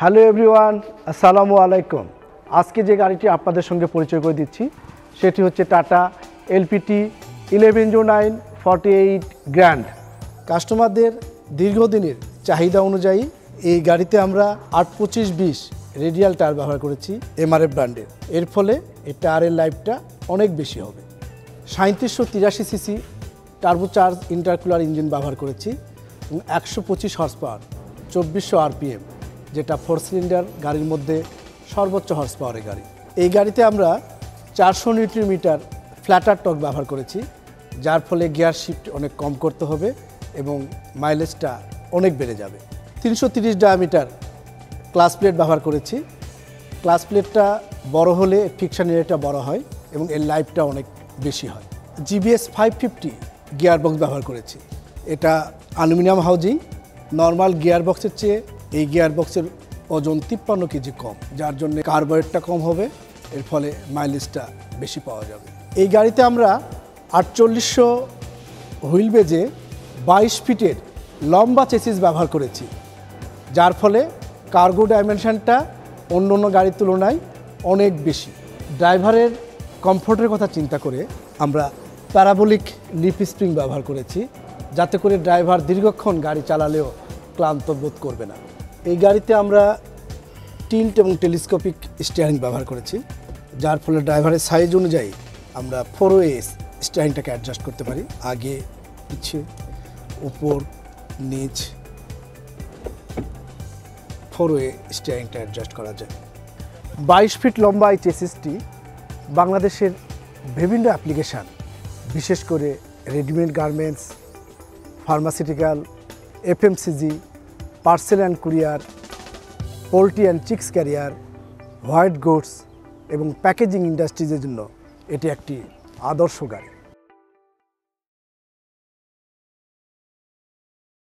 Hello everyone, আসসালামু আলাইকুম। আজকে যে গাড়িটি আপনাদের সঙ্গে পরিচয় করে দিচ্ছি সেটি হচ্ছে টাটা এলপিটি 1109 48 গ্র্যান্ড। কাস্টমারদের দীর্ঘদিনের চাহিদা অনুযায়ী এই গাড়িতে আমরা 825-20 রেডিয়াল টায়ার ব্যবহার করেছি এমআরএফ ব্র্যান্ডের। এর ফলে এই টায়ারের লাইফটা অনেক বেশি হবে। 3783 সিসি টার্বোচার্জ ইন্টারকুলার ইঞ্জিন ব্যবহার করেছি এবং 125 হর্স পাওয়ার 2400 আরপিএম, যেটা 4 সিলিন্ডার গাড়ির মধ্যে সর্বোচ্চ হর্স পাওয়ারের গাড়ি। এই গাড়িতে আমরা 400 নিউটন মিটার ফ্ল্যাটার টর্ক ব্যবহার করেছি, যার ফলে গিয়ার শিফট অনেক কম করতে হবে এবং মাইলেজটা অনেক বেড়ে যাবে। 330 ডায়ামিটার ক্লাস প্লেট ব্যবহার করেছি। ক্লাস প্লেটটা বড় হলে ফিকশন এরিয়াটা বড় হয় এবং এর লাইফটা অনেক বেশি হয়। জিবিএস 550 গিয়ার বক্স ব্যবহার করেছি। এটা অ্যালুমিনিয়াম হাউজিং। নর্মাল গিয়ার বক্সের চেয়ে এই গিয়ার বক্সের ওজন 53 কেজি কম, যার জন্য কার্বোরেটটা কম হবে, এর ফলে মাইলেজটা বেশি পাওয়া যাবে। এই গাড়িতে আমরা 4800 হুইল বেজে 22 ফিটের লম্বা চেসিস ব্যবহার করেছি, যার ফলে কার্গো ডাইমেনশনটা অন্য অন্য গাড়ির তুলনায় অনেক বেশি। ড্রাইভারের কমফোর্টের কথা চিন্তা করে আমরা প্যারাবোলিক লিফ স্প্রিং ব্যবহার করেছি, যাতে করে ড্রাইভার দীর্ঘক্ষণ গাড়ি চালালেও ক্লান্ত বোধ করবে না। এই গাড়িতে আমরা টিল্ট এবং টেলিস্কোপিক স্টিয়ারিং ব্যবহার করেছি, যার ফলে ড্রাইভারের সাইজ অনুযায়ী আমরা 4-ওয়ে স্টিয়ারিংটাকে অ্যাডজাস্ট করতে পারি। আগে পিছে উপর নিচ 4-ওয়ে স্টিয়ারিংটা অ্যাডজাস্ট করা যায়। 22 ফিট লম্বা এই চেসিসটি বাংলাদেশের বিভিন্ন অ্যাপ্লিকেশান, বিশেষ করে readymade garments, pharmaceutical, FMCG, parcel and courier, poultry and chicks career, white goods এবং প্যাকেজিং ইন্ডাস্ট্রিজের জন্য এটি একটি আদর্শ গাড়ি।